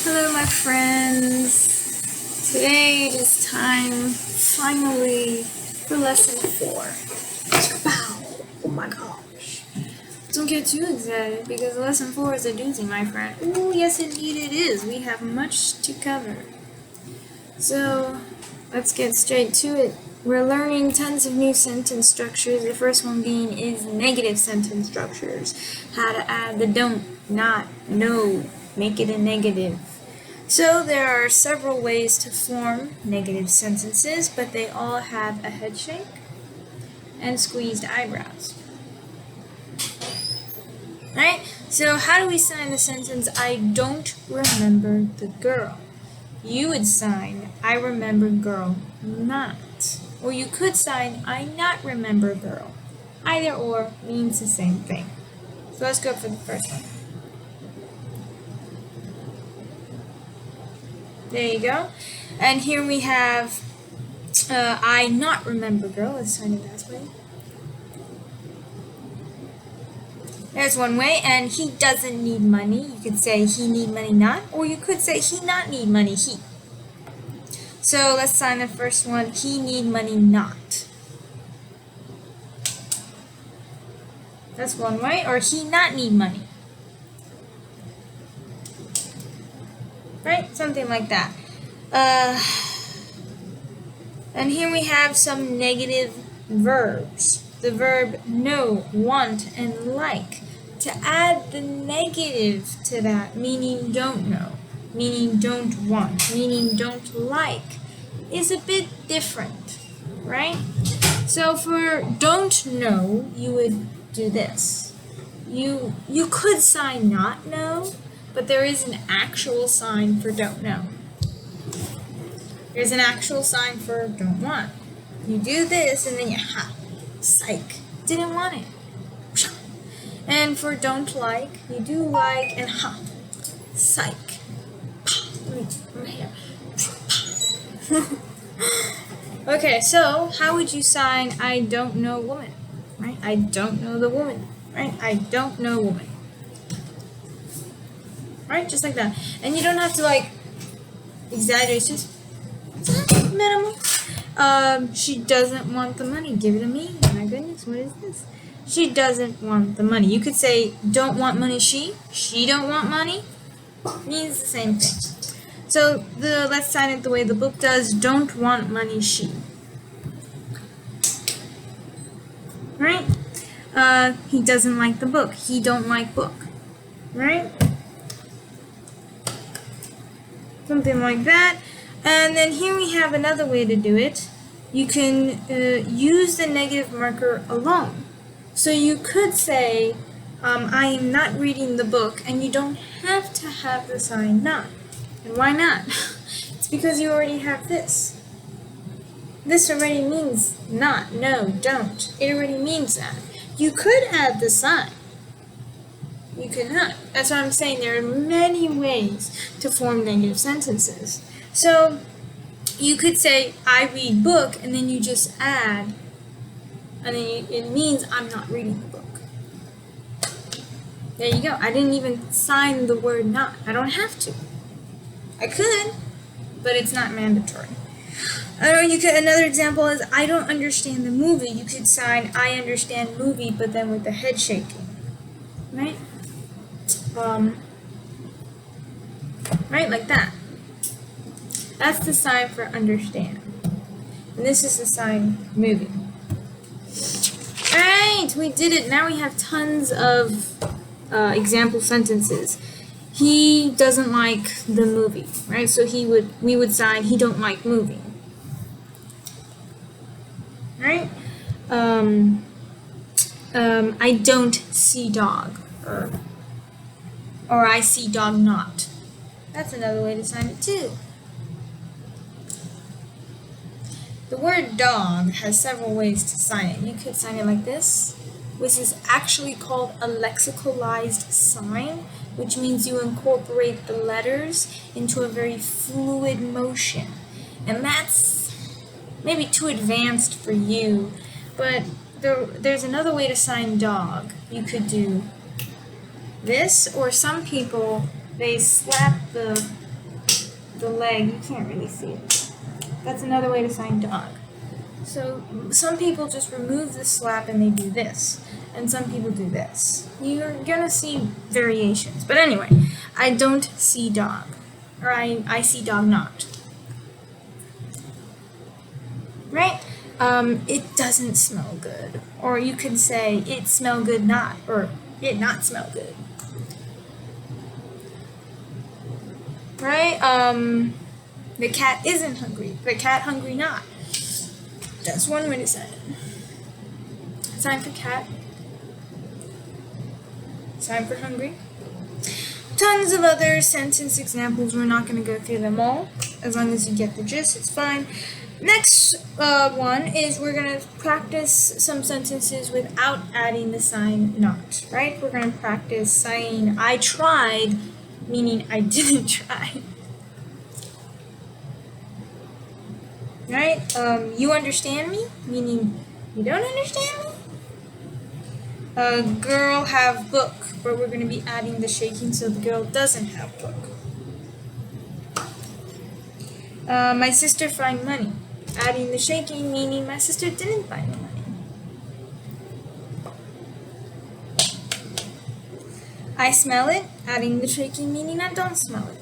Hello, my friends. Today it is time, finally, for lesson 4. Wow! Oh my gosh. Don't get too excited because lesson 4 is a doozy, my friend. Oh, yes, indeed it is. We have much to cover. So, let's get straight to it. We're learning tons of new sentence structures. The first one being is negative sentence structures. How to add the don't, not, no, make it a negative. So there are several ways to form negative sentences, but they all have a head shake and squeezed eyebrows. Right? So how do we sign the sentence, I don't remember the girl? You would sign, I remember girl not. Or you could sign, I not remember girl. Either or means the same thing. So let's go for the first one. There you go. And here we have, I not remember girl. Let's sign it that way. There's one way. And he doesn't need money. You could say he need money not. Or you could say he not need money he. So let's sign the first one. He need money not. That's one way. Or he not need money. Right? Something like that. And here we have some negative verbs. The verb know, want, and like. To add the negative to that, meaning don't know, meaning don't want, meaning don't like, is a bit different, right? So for don't know, you would do this. You could sign not know, but there is an actual sign for don't know. There's an actual sign for don't want. You do this and then you psych, didn't want it. And for don't like, you do like and psych. Okay, so how would you sign I don't know woman? Right? I don't know the woman. Right? I don't know woman. Right? Just like that. And you don't have to like exaggerate, it's just minimal. She doesn't want the money. Give it to me. My goodness, what is this? She doesn't want the money. You could say don't want money she don't want money. Means the same thing. So let's sign it the way the book does. Don't want money she. Right? He doesn't like the book. He don't like book. Right? Something like that. And then here we have another way to do it. You can use the negative marker alone. So you could say, I am not reading the book, and you don't have to have the sign not. And why not? It's because you already have this. This already means not, no, don't. It already means that. You could add the sign. You could not. That's what I'm saying. There are many ways to form negative sentences. So you could say, I read book, and then you just add, and then it means I'm not reading the book. There you go. I didn't even sign the word not. I don't have to. I could, but it's not mandatory. Another example is, I don't understand the movie. You could sign, I understand movie, but then with the head shaking. Right? Right, like that. That's the sign for understand. And this is the sign movie. Alright, we did it. Now we have tons of example sentences. He doesn't like the movie, right? So we would sign he don't like movie. Right? I don't see dog. Or I see dog not. That's another way to sign it too. The word dog has several ways to sign it. You could sign it like this, which is actually called a lexicalized sign, which means you incorporate the letters into a very fluid motion. And that's maybe too advanced for you, but there's another way to sign dog. You could do this, or some people, they slap the the leg, you can't really see it. That's another way to sign dog. So some people just remove the slap and they do this, and some people do this. You're gonna see variations. But anyway, I don't see dog, or I see dog not. Right? It doesn't smell good. Or you could say it smell good not, or it not smell good. Right? The cat isn't hungry. The cat hungry not. That's one way to say it. Sign for cat. Sign for hungry. Tons of other sentence examples. We're not going to go through them all. As long as you get the gist, it's fine. Next one is we're going to practice some sentences without adding the sign not, right? We're going to practice saying I tried, meaning I didn't try. Right? You understand me, meaning you don't understand me. Girl have book, but we're going to be adding the shaking so the girl doesn't have book. My sister find money. Adding the shaking, meaning my sister didn't find the money. I smell it. Adding the shaking, meaning I don't smell it.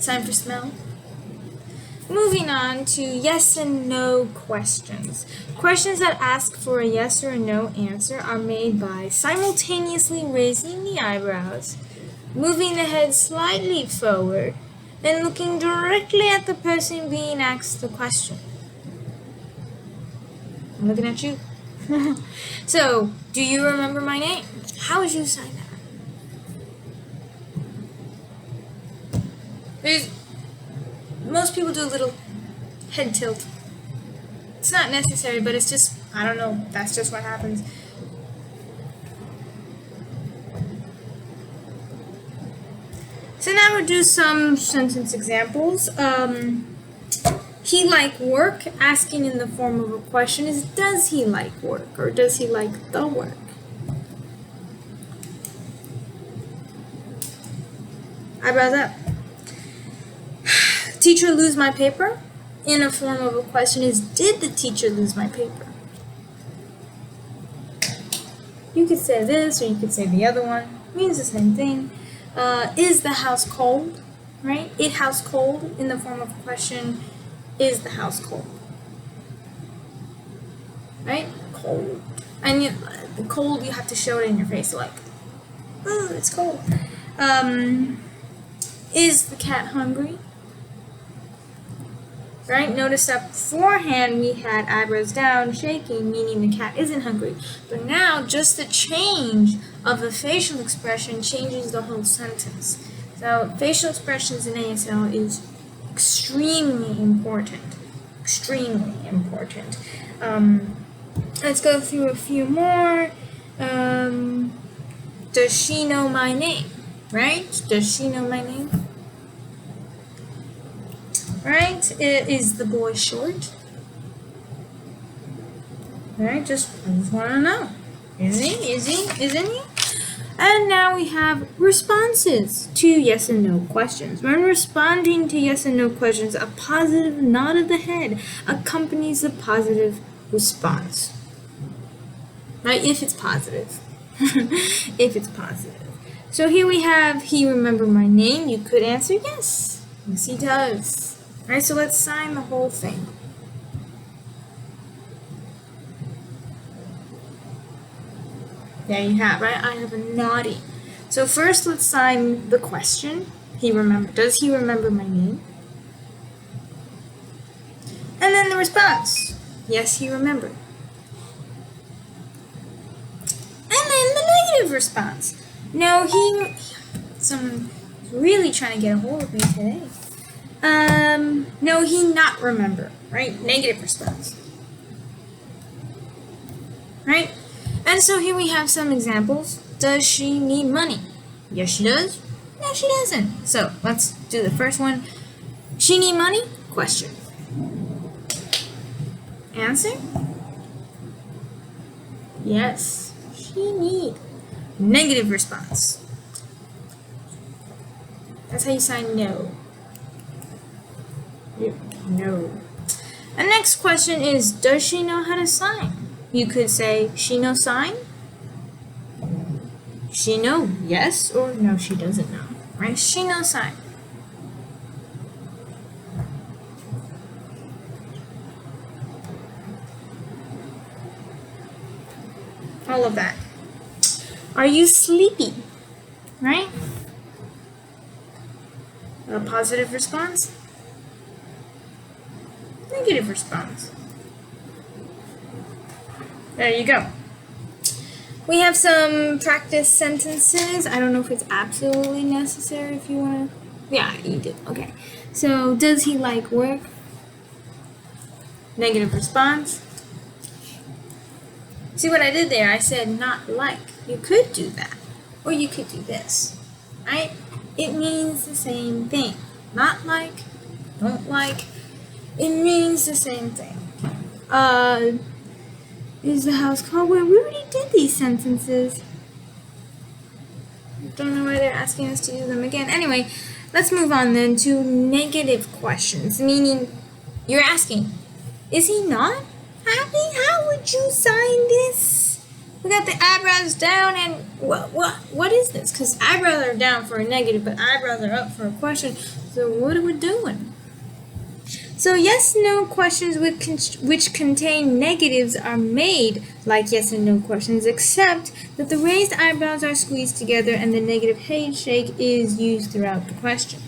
Time for smell. Moving on to yes and no questions. Questions that ask for a yes or a no answer are made by simultaneously raising the eyebrows, moving the head slightly forward, and looking directly at the person being asked the question. I'm looking at you. So, do you remember my name? How would you say that? Most people do a little head tilt. It's not necessary, but it's just, I don't know, that's just what happens. So now we'll do some sentence examples. He like work, asking in the form of a question is does he like work or does he like the work? Eyebrows up. Teacher lose my paper? In a form of a question is did the teacher lose my paper? You could say this or you could say the other one. It means the same thing. Is the house cold? Right? It house cold in the form of a question. Is the house cold? Right? Cold. And the cold you have to show it in your face like, oh, it's cold. Is the cat hungry? Right? Notice that beforehand we had eyebrows down, shaking, meaning the cat isn't hungry. But now just the change of the facial expression changes the whole sentence. So facial expressions in ASL is extremely important. Extremely important. Let's go through a few more. Does she know my name? Right? Does she know my name? Right? Is the boy short? Right? I just want to know. Is he? Isn't he? And now we have responses to yes and no questions. When responding to yes and no questions, a positive nod of the head accompanies the positive response. Right? If it's positive. If it's positive. So here we have, he remembered my name. You could answer yes. Yes, he does. Alright, so let's sign the whole thing. There you have, right? I have a naughty. So first let's sign the question. Does he remember my name? And then the response. Yes, he remembered. And then the negative response. No, someone's really trying to get a hold of me today. No, he not remember, right? Negative response. Right? And so here we have some examples. Does she need money? Yes, she does. No, she doesn't. So let's do the first one. She need money? Question. Answer? Yes, she need. Negative response. That's how you sign no. No. The next question is, does she know how to sign? You could say, she knows sign? She know yes, or no, she doesn't know, right? She knows sign. All of that. Are you sleepy? Right? A positive response? Negative response. There you go. We have some practice sentences. I don't know if it's absolutely necessary if you want to. Yeah, you did. Okay. So, does he like work? Negative response. See what I did there? I said not like. You could do that. Or you could do this. Right? It means the same thing. Not like, don't like. It means the same thing. Is the house cold? Well, we already did these sentences. Don't know why they're asking us to do them again. Anyway, let's move on then to negative questions, meaning you're asking, is he not happy? How would you sign this? We got the eyebrows down and what is this? Because eyebrows are down for a negative, but eyebrows are up for a question. So what are we doing? So yes and no questions which contain negatives are made like yes and no questions, except that the raised eyebrows are squeezed together and the negative handshake is used throughout the question.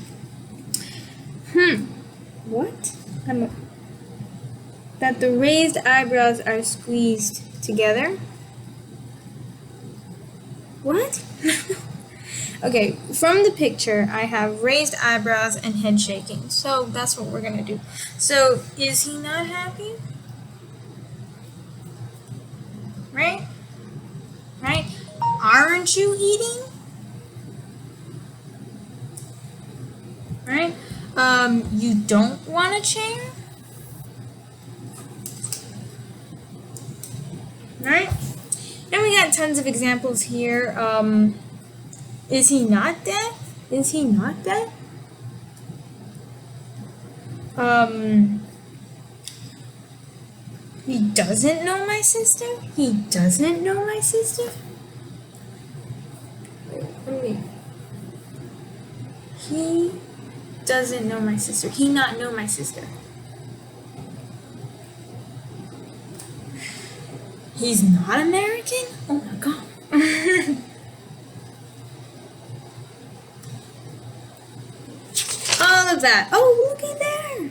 What? That the raised eyebrows are squeezed together? What? Okay, from the picture, I have raised eyebrows and head shaking. So that's what we're going to do. So, is he not happy? Right? Right? Aren't you eating? Right? You don't want a chair? Right? And we got tons of examples here. Is he not dead? Is he not dead? He doesn't know my sister? He doesn't know my sister? He doesn't know my sister. He not know my sister. He's not American? Oh my god. All of that. Oh, looky there.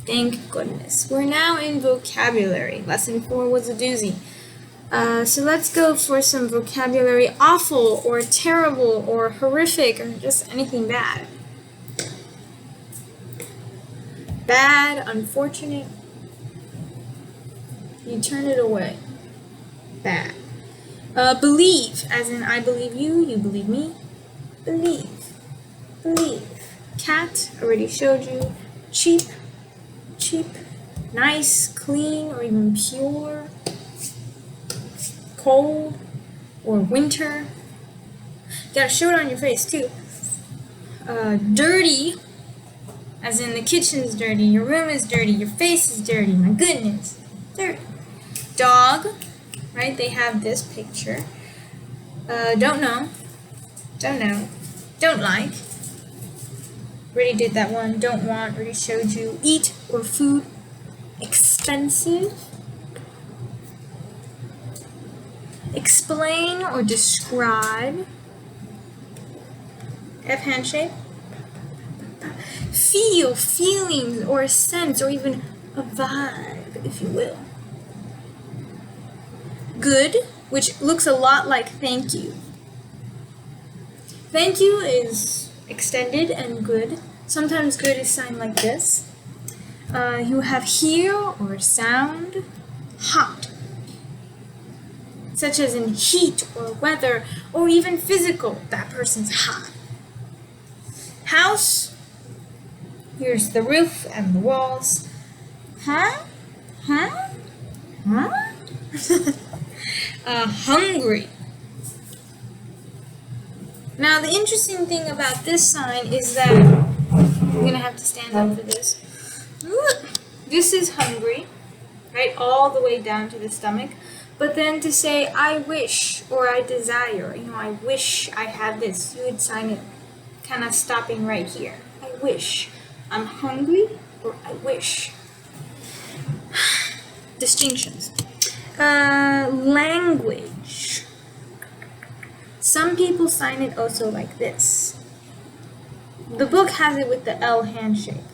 Thank goodness. We're now in vocabulary. Lesson 4 was a doozy. So let's go for some vocabulary. Awful or terrible or horrific or just anything bad. Bad, unfortunate. You turn it away. Bad. Believe, as in I believe you, you believe me. Believe. Believe. Cat, already showed you. Cheap. Cheap. Nice, clean, or even pure. Cold or winter. You gotta show it on your face too. Dirty, as in the kitchen's dirty, your room is dirty, your face is dirty, my goodness. Dirty. Dog, right? They have this picture. Don't know. Don't know. Don't like. Already did that one. Don't want. Already showed you. Eat or food. Expensive. Explain or describe. F handshake. Feel, feelings, or a sense, or even a vibe, if you will. Good, which looks a lot like thank you. Thank you is extended and good. Sometimes good is signed like this. You have hear or sound. Hot, such as in heat or weather or even physical. That person's hot. House, here's the roof and the walls. Huh? Huh? Huh? Hungry. Now, the interesting thing about this sign is that I'm going to have to stand up for this. This is hungry, right? All the way down to the stomach. But then to say, I wish or I desire, I wish I had this, you would sign it kind of stopping right here. I wish. I'm hungry or I wish. Distinctions. Language. Some people sign it also like this. The book has it with the L handshake.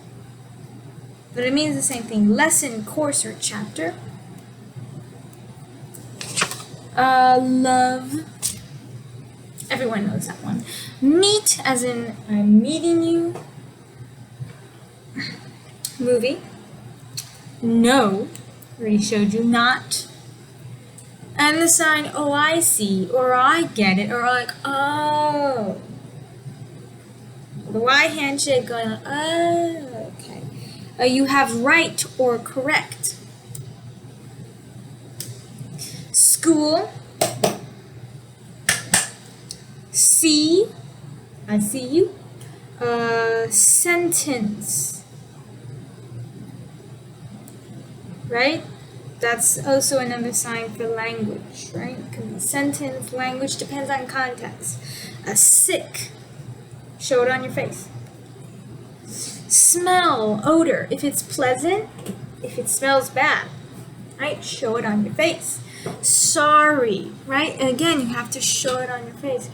But it means the same thing. Lesson, course, or chapter. Love. Everyone knows that one. Meet, as in I'm meeting you. Movie. No. Already showed you. Not. And the sign, oh, I see, or I get it, or like, oh. The Y handshake going like, oh, okay. You have right or correct. School. See. I see you. Sentence. Right? That's also another sign for language, right? It can be sentence, language, depends on context. Sick. Show it on your face. Smell, odor. If it's pleasant, if it smells bad, right? Show it on your face. Sorry, right? And again, you have to show it on your face.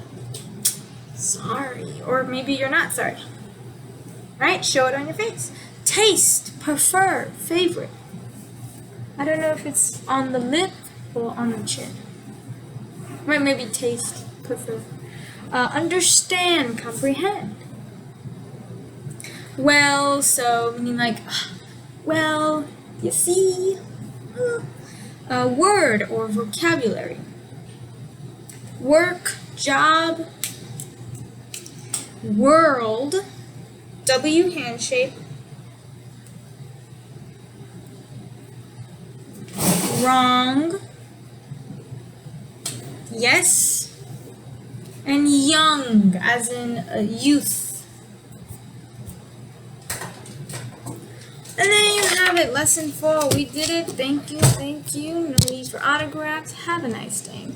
Sorry. Or maybe you're not sorry. Right? Show it on your face. Taste, prefer, favorite. I don't know if it's on the lip or on the chin. Right, maybe taste, prefer. Understand, comprehend. Well, so, meaning like, well, you see. Word or vocabulary. Work, job. World, W handshake. Wrong, yes, and young, as in youth. And then you have it, lesson 4. We did it. Thank you, thank you. No need for autographs. Have a nice day.